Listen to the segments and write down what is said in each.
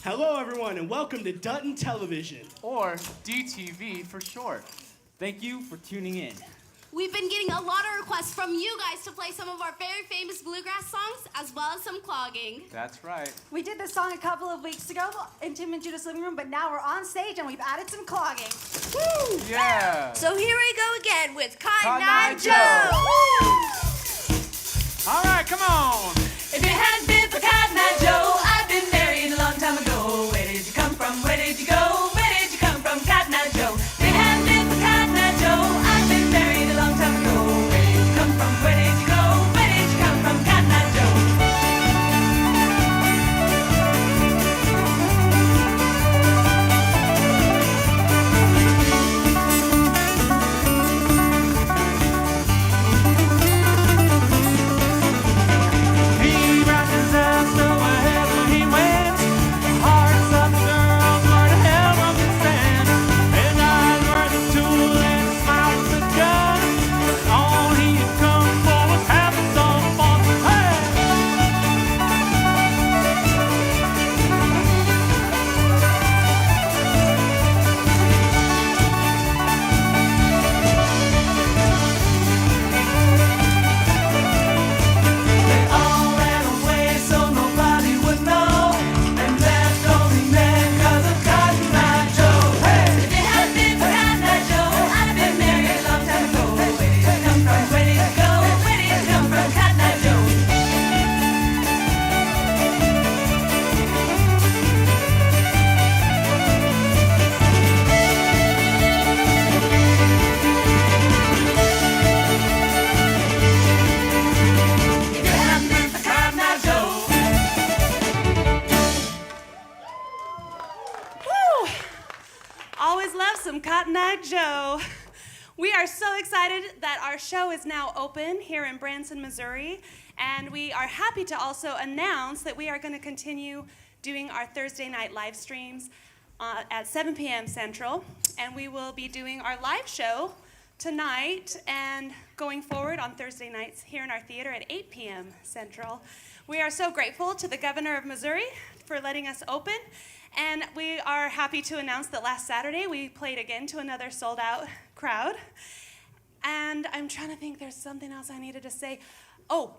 Hello, everyone, and welcome to Dutton Television. Or DTV for short. Thank you for tuning in. We've been getting a lot of requests from you guys to play some of our very famous bluegrass songs, as well as some clogging. That's right. We did this song a couple of weeks ago in Tim and Judith's living room, but now we're on stage and we've added some clogging. Woo! Yeah! So here we go again with Cotton Eye Eye Joe. All right, come on. If it hadn't been for Cotton Eye Joe, I'd been married a long time ago. Where did you come from? Where did you go? Where did you come from, Cotton Eye Joe? If it hadn't been for Cotton Eye Joe, I'd been married a long time ago. Where did you come from? Where did you go? Where did you come from, Cotton Eye Joe? Always love some Cotton Eye Joe. We are so excited that our show is now open here in Branson, Missouri, and we are happy to also announce that we are going to continue doing our Thursday night live streams at 7 p.m. Central, and we will be doing our live show tonight and going forward on Thursday nights here in our theater at 8 p.m. Central. We are so grateful to the governor of Missouri for letting us open. And we are happy to announce that last Saturday we played again to another sold-out crowd. And I'm trying to think, there's something else I needed to say. Oh,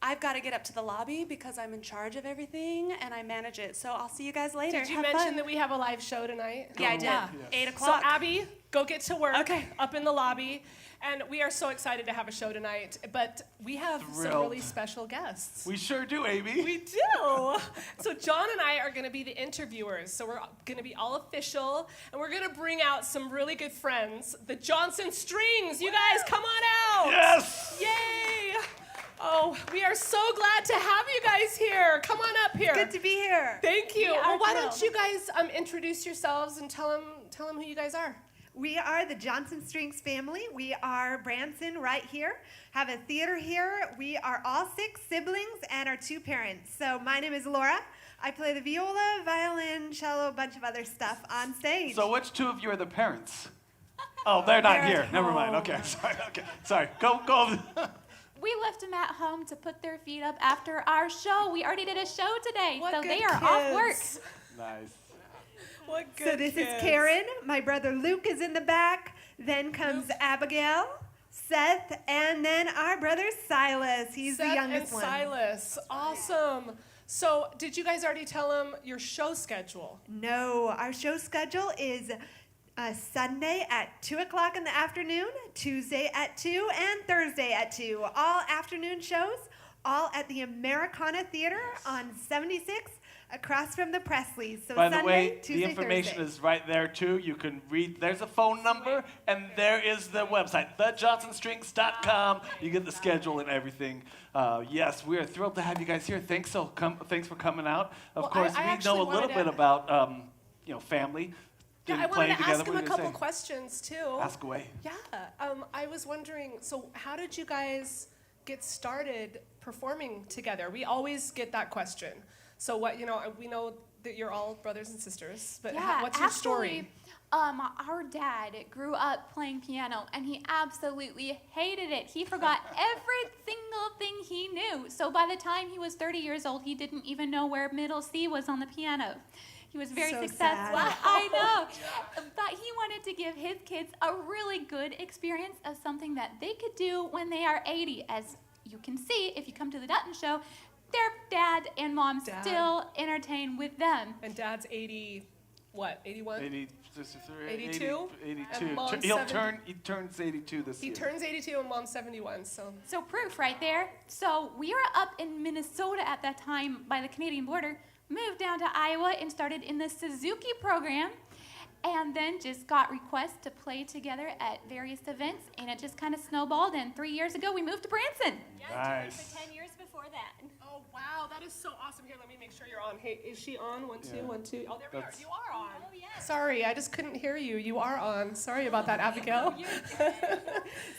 I've got to get up to the lobby because I'm in charge of everything and I manage it. So I'll see you guys later. Did you Have mention fun. that we have a live show tonight? Yeah, I did. Yeah. 8 So o'clock. Abby, go get to work Okay. up in the lobby. And we are so excited to have a show tonight. But we have some really special guests. We sure do, Amy. We do. So John and I are going to be the interviewers. So we're going to be all official. And we're going to bring out some really good friends. The Johnson Strings. You guys, come on out. Yes! Yay. Oh, we are so glad to have you guys here. Come on up here. Good to be here. Thank you. We are Well, why thrilled. don't you guys introduce yourselves and tell them who you guys are. We are the Johnson Strings family. We are Branson right here, have a theater here. We are all 6 siblings and our 2 parents. So my name is Laura. I play the viola, violin, cello, a bunch of other stuff on stage. So which 2 of you are the parents? Oh, they're not They're here. at Never mind. home. Okay, sorry. Go. We left them at home to put their feet up after our show. We already did a show today, What so good they are off work. kids. Nice. What good So this kids. is Karen. My brother Luke is in the back. Then comes Abigail, Seth, and then our brother Silas. He's Seth the youngest and one. Silas. Awesome. So did you guys already tell them your show schedule? No, our show schedule is Sunday at 2 o'clock in the afternoon, Tuesday at 2, and Thursday at 2. All afternoon shows, all at the Americana Theater on 76 across from the Presleys. So By Sunday, the way, Tuesday, the information Thursday. is right there too. You can read. There's a phone number, and there is the website, thejohnsonstrings.com. You get the schedule and everything. Yes, we are thrilled to have you guys here. Thanks for coming out. Of Well, course, I we actually know a little wanted bit to- about family. Yeah, I wanted playing to together. ask him What a did you couple say? questions too. Ask away. Yeah, I was wondering, so how did you guys get started performing together? We always get that question. So we know that you're all brothers and sisters, but Yeah, what's your actually, story? Our dad grew up playing piano, and he absolutely hated it. He forgot every single thing he knew. So by the time he was 30 years old, he didn't even know where middle C was on the piano. He was very successful. Sad. I know. But he wanted to give his kids a really good experience of something that they could do when they are 80. As you can see, if you come to the Dutton show, their dad and mom still entertain with them. And Dad's 80, what, 81? 80, 63, 82? 82. And Mom's He turns 82 this year. He turns 82 and Mom's 71, so. So proof right there. So we were up in Minnesota at that time by the Canadian border, moved down to Iowa and started in the Suzuki program, and then just got requests to play together at various events, and it just kind of snowballed, and 3 years ago we moved to Branson. Nice. For 10 years before that. Oh, wow, that is so awesome. Here, let me make sure you're on. Hey, is she on? 1, 2, 1, 2. Oh, there we are. You are on. Oh, yes. Sorry, I just couldn't hear you. You are on. Sorry about that, Abigail.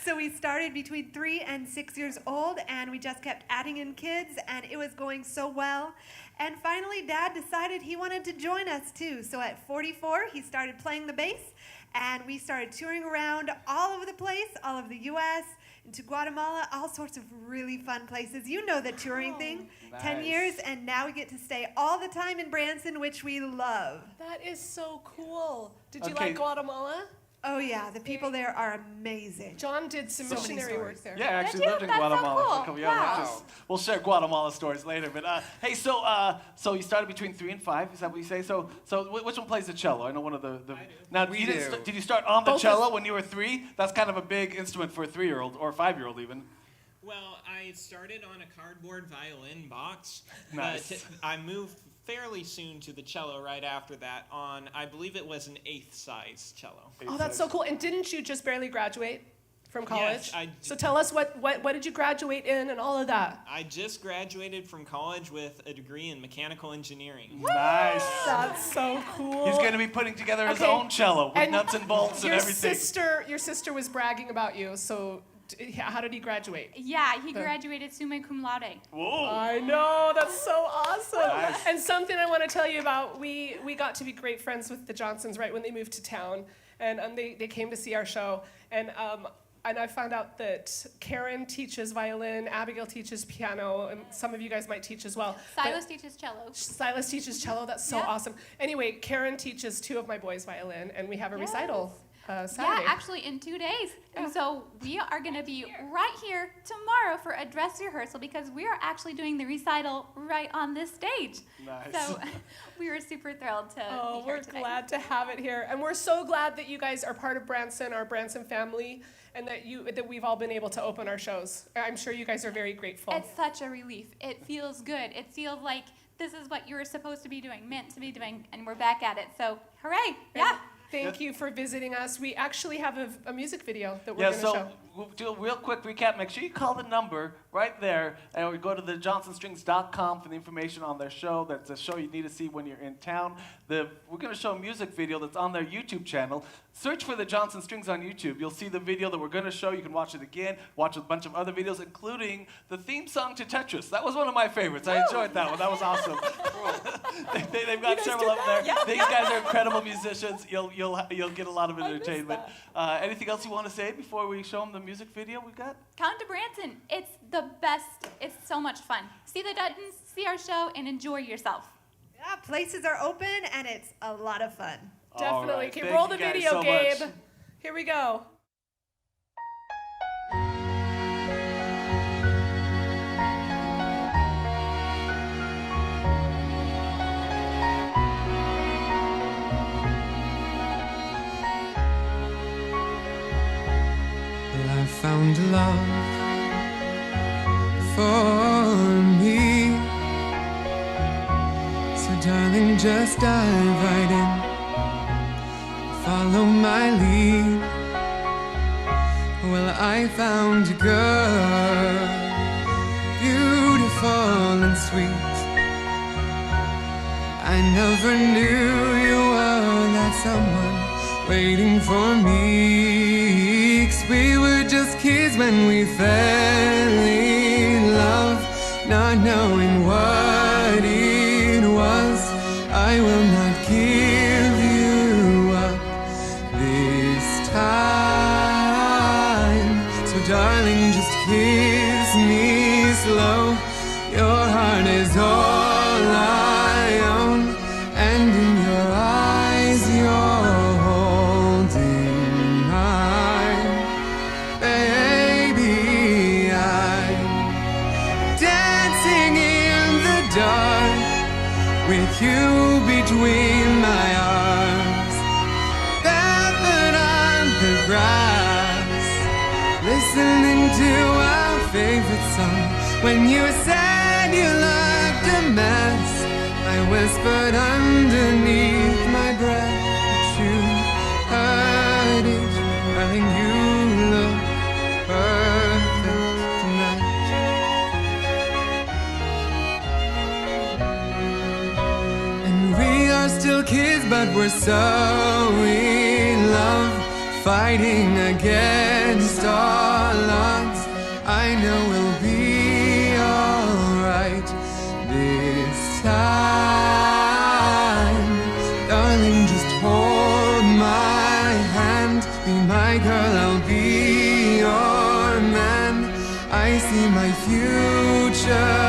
So we started between 3 and 6 years old, and we just kept adding in kids, and it was going so well. And finally, Dad decided he wanted to join us too. So at 44, he started playing the bass, and we started touring around all over the place, all over the U.S., into Guatemala, all sorts of really fun places. You know the touring thing. Nice. 10 years, and now we get to stay all the time in Branson, which we love. That is so cool. Did you Okay. like Guatemala? Oh yeah, the people there are amazing. John did some So many missionary work stories. there. Yeah, I actually you? lived in That's so Guatemala. cool. for a couple- yeah, Wow. we'll share Guatemala stories later. But hey, so you started between 3 and 5. Is that what you say? So which one plays the cello? I know one of the. Now, We you didn't do. did you start on the Both cello when you were 3? That's kind of a big instrument for a 3-year-old or a 5-year-old even. Well, I started on a cardboard violin box, Nice. but I moved fairly soon to the cello right after that on, I believe it was an 8th size cello. Oh, that's so cool. And didn't you just barely graduate from college? Yes, I So tell us what did you graduate in and all of that? I just graduated from college with a degree in mechanical engineering. Nice. That's so cool. He's going to be putting together his Okay. own cello with And nuts and bolts and your everything. Your sister was bragging about you. So how did he graduate? Yeah, he graduated summa cum laude. Whoa. I know, that's so awesome. Nice. And something I want to tell you about, we got to be great friends with the Johnsons right when they moved to town. And they came to see our show. And I found out that Karen teaches violin, Abigail teaches piano, and some of you guys might teach as well. Silas teaches cello. Silas teaches cello, that's so Yeah. awesome. Anyway, Karen teaches 2 of my boys violin, and we have a Yes. recital Saturday. Yeah, actually in 2 days. And so we are going to be right here tomorrow for a dress rehearsal because we are actually doing the recital right on this stage. Nice. So we were super thrilled to be here We're today. glad to have it here, and we're so glad that you guys are part of Branson, our Branson family, and that we've all been able to open our shows. I'm sure you guys are very grateful. It's such a relief. It feels good. It feels like this is what you were supposed to be doing, meant to be doing, and we're back at it. So hooray, yeah. Thank you for visiting us. We actually have a music video that we're Yeah, going to so show. we'll do a real quick recap. Make sure you call the number right there, and we go to thejohnsonstrings.com for the information on their show. That's a show you need to see when you're in town. We're going to show a music video that's on their YouTube channel. Search for the Johnson Strings on YouTube. You'll see the video that we're going to show. You can watch it again, watch a bunch of other videos, including the theme song to Tetris. That was one of my favorites. I enjoyed that one. That was awesome. They've got several up there. These guys are incredible musicians. You'll get a lot of entertainment. Anything else you want to say before we show them the music video we got? Come to Branson. It's the best. It's so much fun. See the Duttons, see our show, and enjoy yourself. Yeah, places are open, and it's a lot of fun. All Definitely. right. Okay, Thank roll you the guys video, so Gabe. much. Here we go. Well, I found love for me. So darling, just dive right in. Follow my lead. Well, I found a girl, beautiful and sweet. I never knew you were that someone waiting for me. 'Cause we were just kids when we fell in love, not knowing what it was. I will not give you up. Darling, just kiss me slow. Your heart is all I own, and in your eyes you're holding mine. Baby, I'm dancing in the dark with you between my arms, barefoot on the grass, listening to our favorite song. When you said you looked a mess, I whispered underneath my breath that you heard it. Darling, you look perfect tonight. And we are still kids, but we're so in love, fighting against all odds. I know we'll be alright this time. Darling, just hold my hand. Be my girl, I'll be your man. I see my future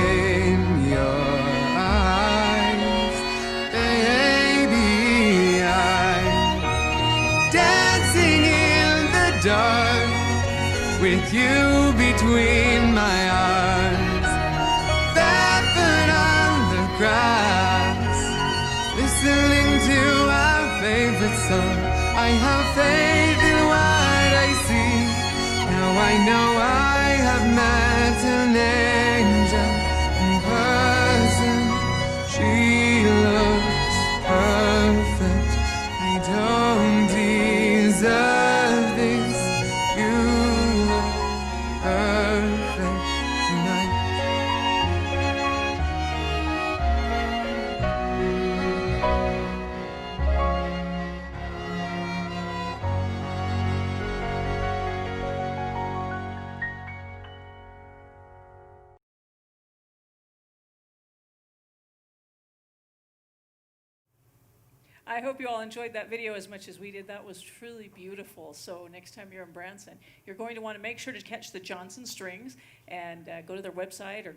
in your eyes. Baby, I'm dancing in the dark with you between my arms, barefoot on the grass, listening to our favorite song. I have faith in what I see. Now I know I have met an angel in person. She looks perfect. I don't deserve this. You look perfect tonight. I hope you all enjoyed that video as much as we did. That was truly beautiful. So next time you're in Branson, you're going to want to make sure to catch the Johnson Strings and go to their website or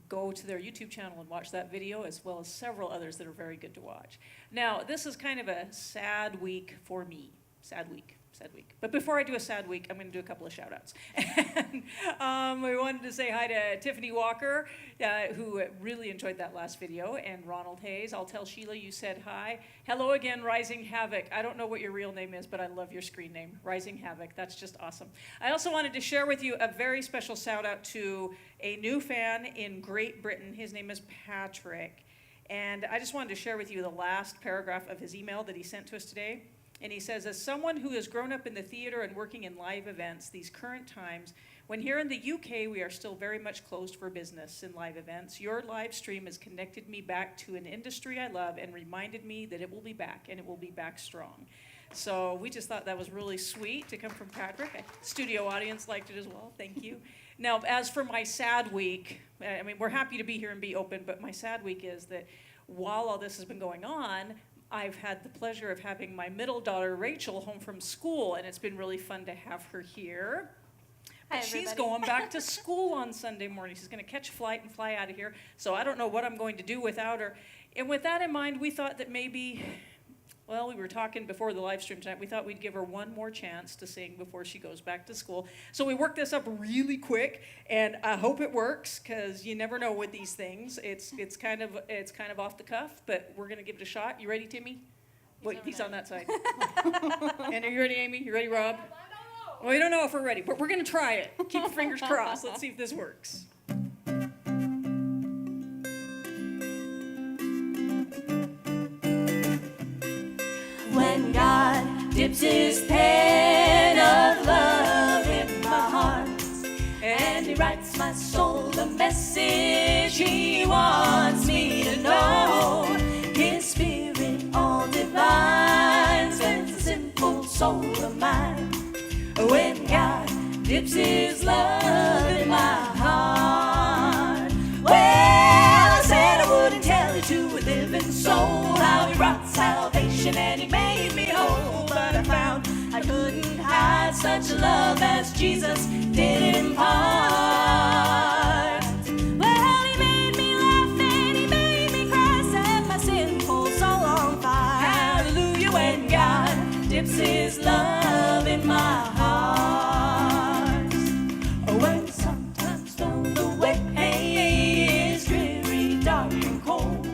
go to their YouTube channel and watch that video, as well as several others that are very good to watch. Now, this is kind of a sad week for me. Sad week. But before I do a sad week, I'm going to do a couple of shout-outs. And we wanted to say hi to Tiffany Walker, who really enjoyed that last video, and Ronald Hayes. I'll tell Sheila you said hi. Hello again, Rising Havoc. I don't know what your real name is, but I love your screen name, Rising Havoc. That's just awesome. I also wanted to share with you a very special shout-out to a new fan in Great Britain. His name is Patrick. And I just wanted to share with you the last paragraph of his email that he sent to us today. And he says, as someone who has grown up in the theater and working in live events these current times, when here in the UK we are still very much closed for business in live events, your live stream has connected me back to an industry I love and reminded me that it will be back, and it will be back strong. So we just thought that was really sweet to come from Patrick. Studio audience liked it as well. Thank you. Now, as for my sad week, I mean, we're happy to be here and be open, but my sad week is that while all this has been going on, I've had the pleasure of having my middle daughter, Rachel, home from school, and it's been really fun to have her here. But she's going back to school on Sunday morning. She's going to catch a flight and fly out of here, so I don't know what I'm going to do without her. And with that in mind, we thought that maybe, well, we were talking before the live stream tonight, we thought we'd give her one more chance to sing before she goes back to school. So we worked this up really quick, and I hope it works, because you never know with these things. It's kind of off the cuff, but we're going to give it a shot. You ready, Timmy? He's on that side. And are you ready, Amy? You ready, Rob? Well, we don't know if we're ready, but we're going to try it. Keep your fingers crossed. Let's see if this works. When God dips his pen of love in my heart, and he writes my soul the message he wants me to know, his spirit all divine sends a simple soul of mine. When God dips his love in my heart, well, I said I wouldn't tell it to a living soul how he brought salvation and he made me whole, but I found I couldn't hide such a love as Jesus did impart. Well, he made me laugh and he made me cry, set my sinful soul on fire. Hallelujah, when God dips his love in my heart. When sometimes the way is dreary, dark and cold,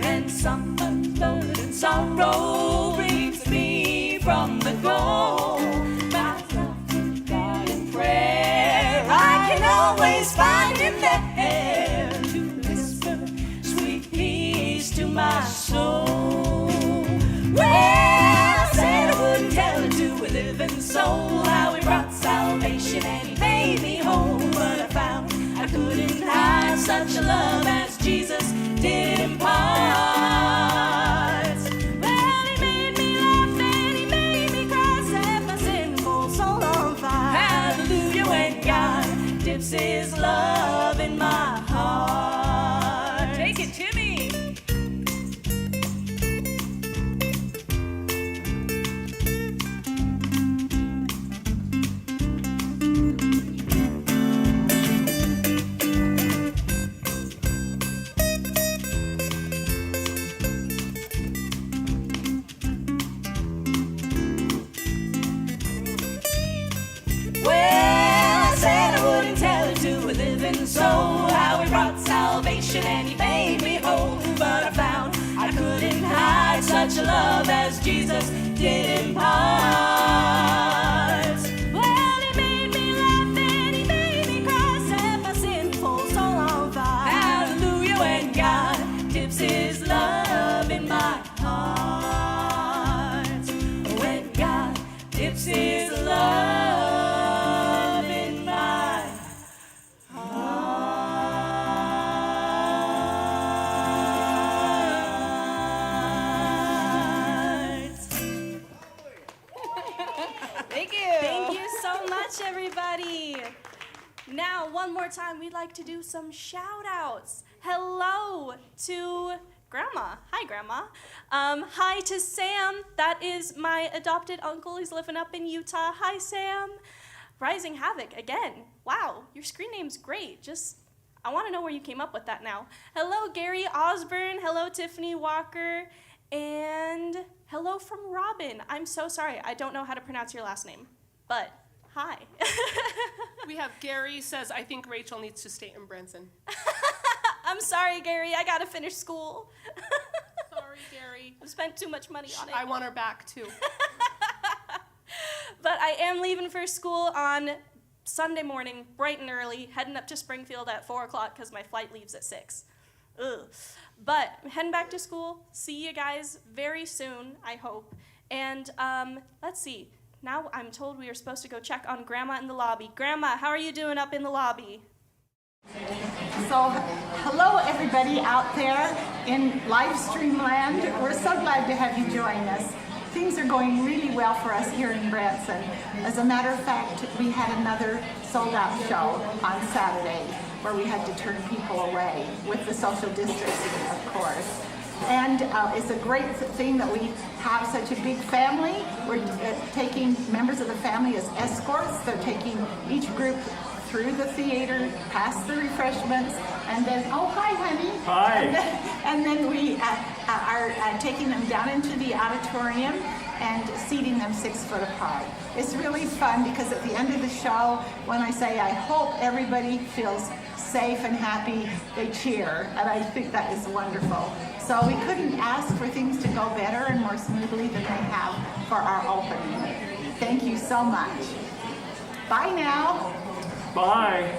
and sometimes blood and sorrow brings me from the goal. My love to God in prayer, I can always find him there to whisper sweet peace to my soul. Well, I said I wouldn't tell it to a living soul how he brought salvation and he made me whole, but I found I couldn't hide such a love as Jesus did impart. Well, he made me laugh and he made me cry, set my sinful soul on fire. Hallelujah, when God dips his love in my heart. Take it, Timmy. Well, I said I wouldn't tell it to a living soul how he brought salvation and he made me whole, but I found I couldn't hide such a love as Jesus did impart. Well, he made me laugh and he made me cry, set my sinful soul on fire. Hallelujah, when God dips his love in my heart. When God dips his love in my heart. Thank you. Thank you so much, everybody. Now, one more time, we'd like to do some shout-outs. Hello to Grandma. Hi, Grandma. Hi to Sam. That is my adopted uncle. He's living up in Utah. Hi, Sam. Rising Havoc, again. Wow, your screen name's great. I want to know where you came up with that now. Hello, Gary Osborne. Hello, Tiffany Walker. And hello from Robin. I'm so sorry. I don't know how to pronounce your last name, but hi. We have Gary says, I think Rachel needs to stay in Branson. I'm sorry, Gary. I gotta finish school. Sorry, Gary. I've spent too much money on it. I want her back, too. But I am leaving for school on Sunday morning, bright and early, heading up to Springfield at 4 o'clock because my flight leaves at 6. Ugh. But I'm heading back to school. See you guys very soon, I hope. And let's see. Now I'm told we are supposed to go check on Grandma in the lobby. Grandma, how are you doing up in the lobby? So, hello everybody out there in Livestream land. We're so glad to have you join us. Things are going really well for us here in Branson. As a matter of fact, we had another sold-out show on Saturday where we had to turn people away with the social distancing, of course. And it's a great thing that we have such a big family. We're taking members of the family as escorts. They're taking each group through the theater, past the refreshments, and then, oh, hi, honey. Hi. And then we are taking them down into the auditorium and seating them 6 foot apart. It's really fun because at the end of the show, when I say, I hope everybody feels safe and happy, they cheer, and I think that is wonderful. So we couldn't ask for things to go better and more smoothly than they have for our opening. Thank you so much. Bye now. Bye.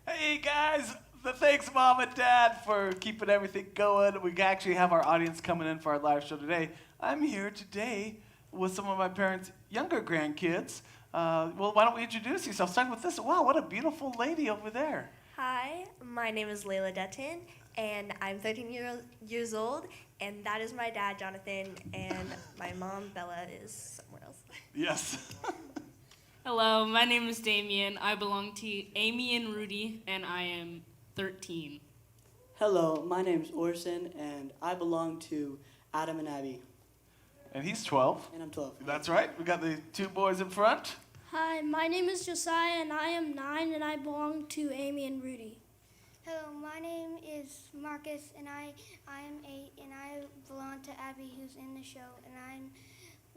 Hey guys, thanks Mom and Dad for keeping everything going. We actually have our audience coming in for our live show today. I'm here today with some of my parents' younger grandkids. Well, why don't we introduce yourself? Start with this. Wow, what a beautiful lady over there. Hi, my name is Layla Dutton, and I'm 13 years old, and that is my dad, Jonathan, and my mom, Bella, is somewhere else. Yes. Hello, my name is Damien. I belong to Amy and Rudy, and I am 13. Hello, my name is Orson, and I belong to Adam and Abby. And he's 12. And I'm 12. That's right. We got the two boys in front. Hi, my name is Josiah, and I am 9, and I belong to Amy and Rudy. Hello, my name is Marcus, and I am 8, and I belong to Abby, who's in the show, and I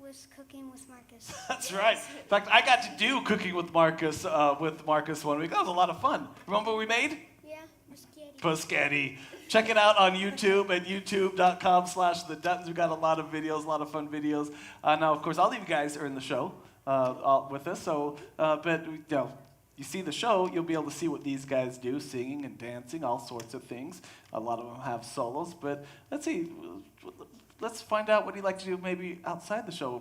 was cooking with Marcus. That's right. In fact, I got to do cooking with Marcus 1 week. That was a lot of fun. Remember what we made? Yeah, Muschetti. Paschetti. Check it out on YouTube at youtube.com/the Duttons. We've got a lot of videos, a lot of fun videos. Now, of course, all of you guys are in the show with us. So, but you see the show, you'll be able to see what these guys do, singing and dancing, all sorts of things. A lot of them have solos. But let's see. Let's find out what you like to do maybe outside the show.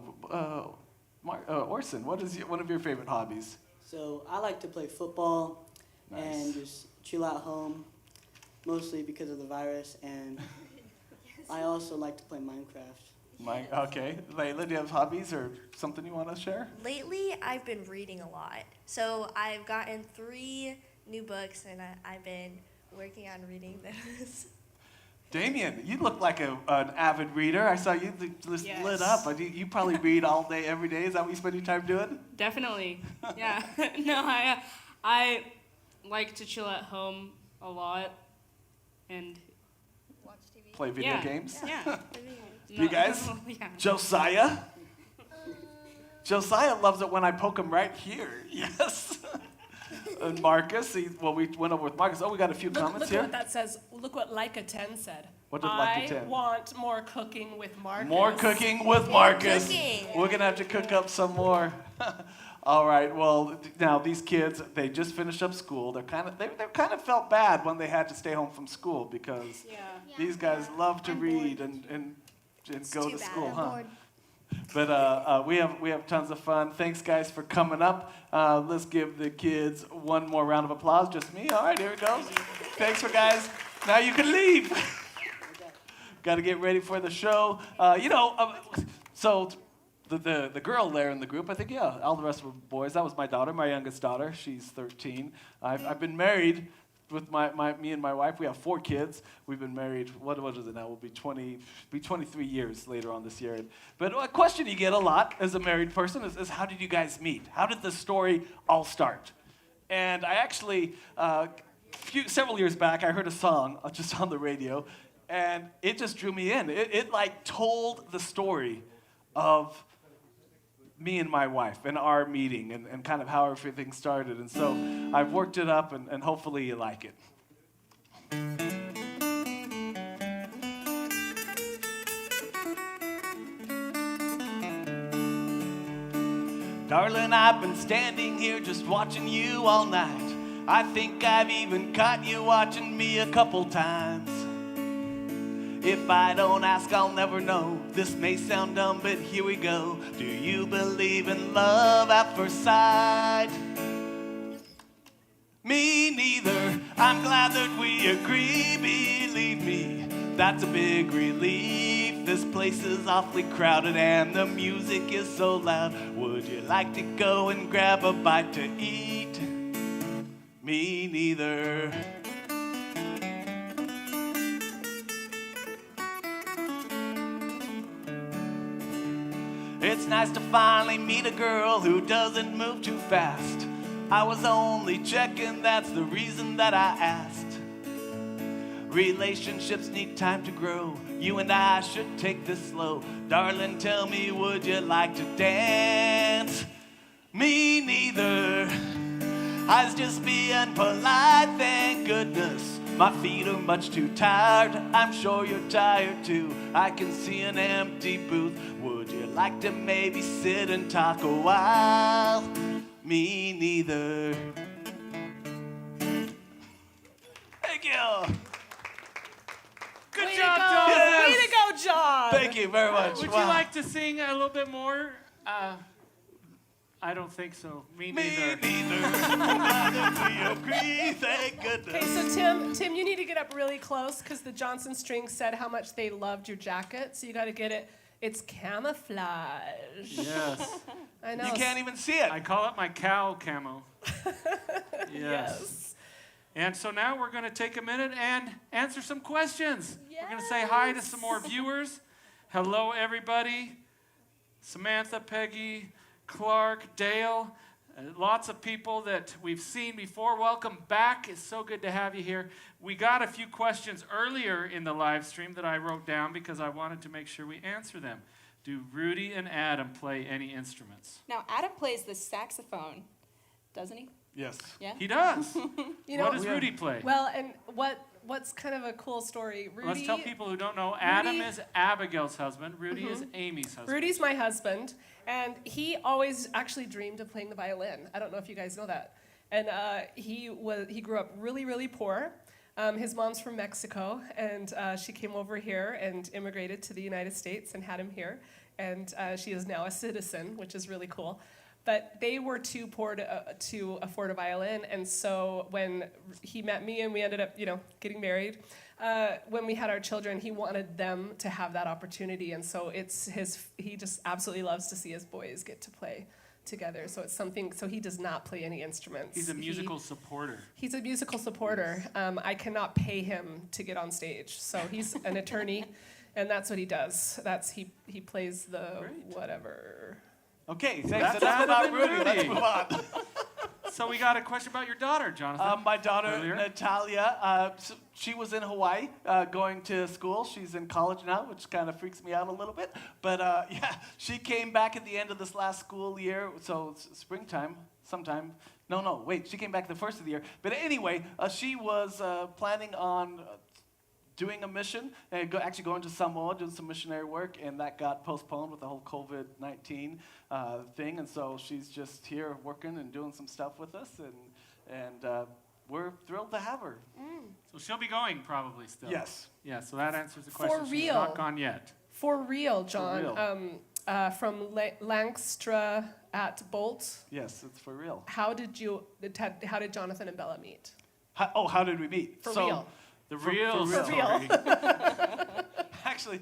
Orson, what is one of your favorite hobbies? So I like to play football and just chill out home, mostly because of the virus, and I also like to play Minecraft. Okay. Layla, do you have hobbies or something you want to share? Lately, I've been reading a lot. So I've gotten 3 new books, and I've been working on reading those. Damien, you look like an avid reader. I saw you just lit up. You probably read all day, every day. Is that what you spend your time doing? Definitely. Yeah. No, I like to chill at home a lot and watch TV. Play video games? Yeah. You guys? Yeah. Josiah? Josiah loves it when I poke him right here. Yes. And Marcus, we went over with Marcus. Oh, we got a few comments here. Look what that says. Look what Leica 10 said. What did Leica 10? I want more cooking with Marcus. More cooking with Marcus. Cooking. We're going to have to cook up some more. All right. Well, now these kids, they just finished up school. They kind of felt bad when they had to stay home from school because these guys love to read and go to school, huh? But we have tons of fun. Thanks, guys, for coming up. Let's give the kids one more round of applause. Just me. All right, here it goes. Thanks, for guys. Now you can leave. Got to get ready for the show. So the girl there in the group, I think, all the rest were boys. That was my daughter, my youngest daughter. She's 13. I've been married with me and my wife. We have 4 kids. We've been married, what is it now? We'll be 23 years later on this year. But a question you get a lot as a married person is how did you guys meet? How did the story all start? And I actually, several years back, I heard a song just on the radio, and it just drew me in. It like told the story of me and my wife and our meeting and kind of how everything started. And so I've worked it up, and hopefully you like it. Darling, I've been standing here just watching you all night. I think I've even caught you watching me a couple times. If I don't ask, I'll never know. This may sound dumb, but here we go. Do you believe in love at first sight? Me neither. I'm glad that we agree. Believe me, that's a big relief. This place is awfully crowded and the music is so loud. Would you like to go and grab a bite to eat? Me neither. It's nice to finally meet a girl who doesn't move too fast. I was only checking, that's the reason that I asked. Relationships need time to grow. You and I should take this slow. Darling, tell me, would you like to dance? Me neither. I was just being polite, thank goodness. My feet are much too tired. I'm sure you're tired too. I can see an empty booth. Would you like to maybe sit and talk a while? Me neither. Thank you. Good job, John. Yes. Way to go, John. Thank you very much. Would Wow. you like to sing a little bit more? I don't think so. Me neither. Me neither. We agree, thank goodness. Okay, so Tim, you need to get up really close because the Johnson Strings said how much they loved your jacket. So you got to get it. It's camouflage. Yes. I know. You can't even see it. I call it my cow camo. Yes. And so now we're going to take a minute and answer some questions. We're going to say hi to some more viewers. Hello, everybody. Samantha, Peggy, Clark, Dale, lots of people that we've seen before. Welcome back. It's so good to have you here. We got a few questions earlier in the live stream that I wrote down because I wanted to make sure we answer them. Do Rudy and Adam play any instruments? Now, Adam plays the saxophone, doesn't he? Yes. Yeah? He does. You know, What does Rudy play? Well, and what's kind of a cool story, Rudy... Let's tell people who don't know, Adam is Abigail's husband. Rudy is Amy's husband. Rudy's my husband, and he always actually dreamed of playing the violin. I don't know if you guys know that. And he grew up really, really poor. His mom's from Mexico, and she came over here and immigrated to the United States and had him here. And she is now a citizen, which is really cool. But they were too poor to afford a violin, and so when he met me and we ended up, getting married, when we had our children, he wanted them to have that opportunity, and so he just absolutely loves to see his boys get to play together. So it's something. So he does not play any instruments. He's a musical supporter. He's a musical supporter. I cannot pay him to get on stage, so he's an attorney, and that's what he does. He plays the whatever. Okay, thanks. That's about Rudy. Let's move on. So we got a question about your daughter, Jonathan. My daughter, earlier. Natalia, she was in Hawaii going to school. She's in college now, which kind of freaks me out a little bit. But yeah, she came back at the end of this last school year, so it's springtime sometime. No, wait, she came back the first of the year. But anyway, she was planning on doing a mission, and actually going to Samoa, doing some missionary work, and that got postponed with the whole COVID-19 thing, and so she's just here working and doing some stuff with us, and we're thrilled to have her. So she'll be going probably still. Yes. Yeah, so that answers the question. For She's real. not gone yet. For real, John. For real. From Langstra at Bolt. Yes, it's for real. How did Jonathan and Bella meet? How did we meet? For real. The real For story. Actually,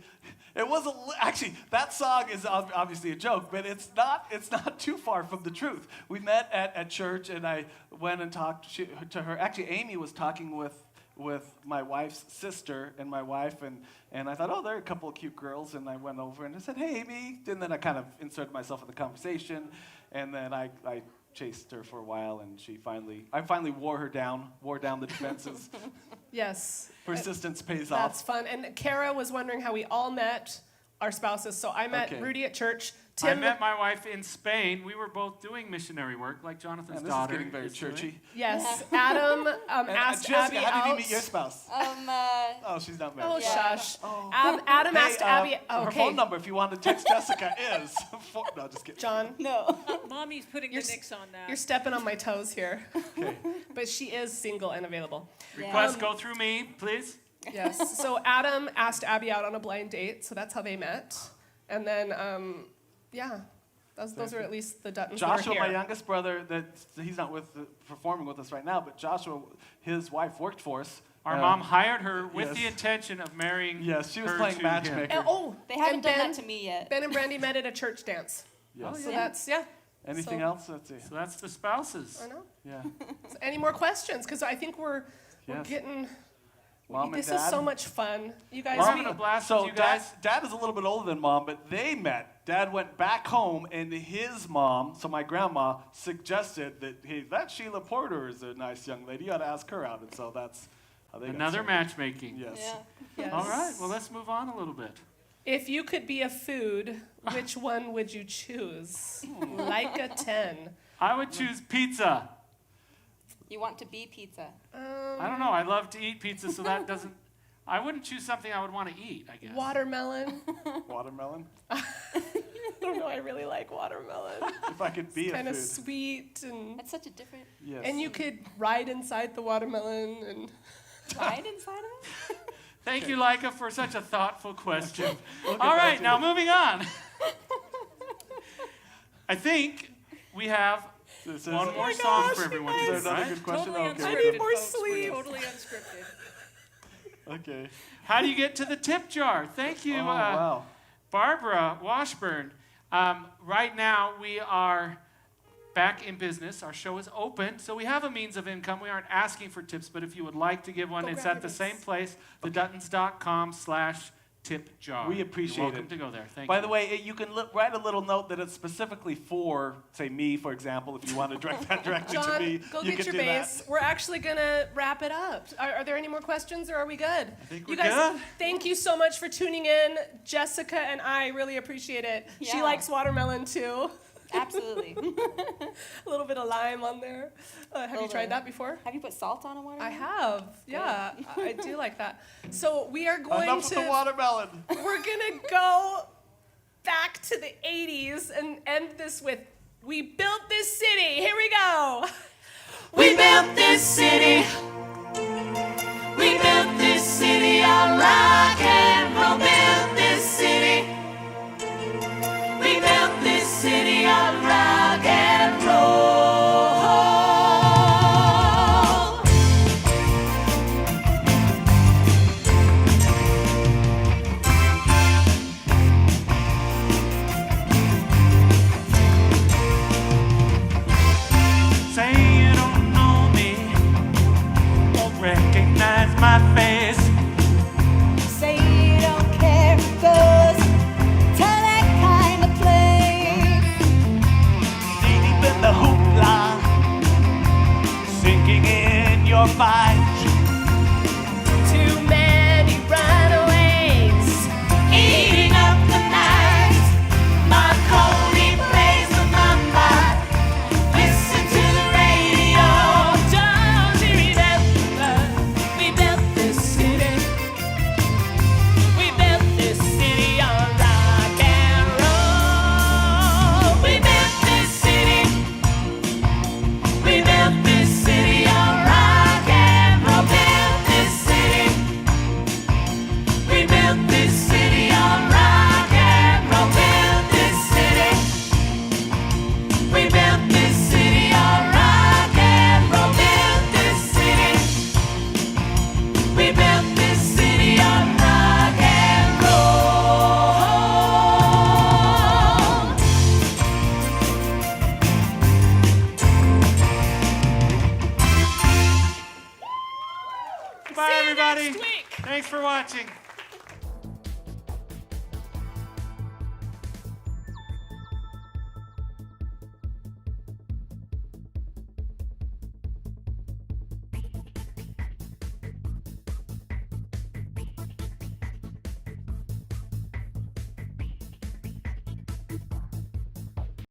actually that song is obviously a joke, but it's not too far from the truth. We met at church, and I went and talked to her. Actually, Amy was talking with my wife's sister and my wife, and I thought, oh, they're a couple of cute girls, and I went over and I said, hey, Amy, and then I kind of inserted myself in the conversation, and then I chased her for a while, and I finally wore down the defenses. Yes. Persistence pays off. That's fun. And Kara was wondering how we all met our spouses. So I met Rudy at church. I met my wife in Spain. We were both doing missionary work, like Jonathan's daughter. This is getting very churchy. Yes. Adam asked Jessica, Abby how did you out. meet your spouse? Oh, she's not married. Oh, shush. Adam asked Abby. Her phone number, if you want to text Jessica, is. No, just kidding. John. No. Mommy's putting the nix on that. You're stepping on my toes here. Okay. But she is single and available. Requests go through me, please. Yes. So Adam asked Abby out on a blind date, so that's how they met. And then, yeah. Those are at least the Duttons Joshua, that are here. my youngest brother, he's not performing with us right now, but Joshua, his wife worked for us. Our mom hired her with yes. the intention of marrying. Yes, she was her playing to matchmaker. him. They haven't done that to me yet. Ben and Brandy met at a church dance. Yes. So that's, yeah. Anything else? Let's see. So that's the spouses. I know. Yeah. So any more questions? Because I think we're getting... Mom this and Dad. is so much fun. You guys Mom and a blast with you guys. Dad is a little bit older than Mom, but they met. Dad went back home, and his mom, so my grandma, suggested that, hey, that Sheila Porter is a nice young lady. You ought to ask her out. And so that's how they got Another started. matchmaking. Yes. Yeah. Yes. All right, well, let's move on a little bit. If you could be a food, which one would you choose? Like a 10. I would choose pizza. You want to be pizza. I don't know. I love to eat pizza, so that doesn't... I wouldn't choose something I would want to eat, I guess. Watermelon. Watermelon? I don't know. I really like watermelon. If I could be It's a kind of food. sweet. And That's such a different... Yes. And you could ride inside the watermelon and... Ride inside of it? Thank you, Leica, for such a thoughtful question. We'll get All back right, to now you. moving on. I think we have one more song for everyone. Is there to do, another right? good question? Totally Okay. unscripted, I need more folks. sleep. We're totally unscripted. Okay. How do you get to the tip jar? Thank you, Oh, wow. Barbara Washburn. Right now, we are back in business. Our show is open, so we have a means of income. We aren't asking for tips, but if you would like to give one, it's at the same place, theduttons.com/tip. tip jar. We appreciate You're welcome it. to go there. Thank By you. the way, you can write a little note that it's specifically for, say, me, for example, if you want to direct that directly John, to me. go you get can your do base. that. We're actually gonna wrap it up. Are there any more questions, or are we good? I think you we're guys, good. thank you so much for tuning in. Jessica and I really appreciate it. She Yeah. likes watermelon too. Absolutely. A little bit of lime on there. Have you tried that before? Have you put salt on a watermelon? I have. Yeah, I do like that. So we are going Enough to with the watermelon. We're gonna go back to the 80s and end this with "We Built This City." Here we go. We built this city. We built this city on rock and roll. Built this city. We built this city on rock and roll. Say you don't know me, won't recognize my face. Say you don't care, goes to that kind of place. Deep in the hoopla, sinking in your fight. Too many runaways, Eating up the night. Marconi plays the mamba. Listen to the radio. Don't you remember? We built this city. We built this city on rock and roll. We built this city. We built this city on rock and roll. Built this city. We built this city on rock and roll. Built this city. We built this city on rock and roll. Built this city. We built this city on rock and roll. Bye, everybody. next week. Thanks for watching.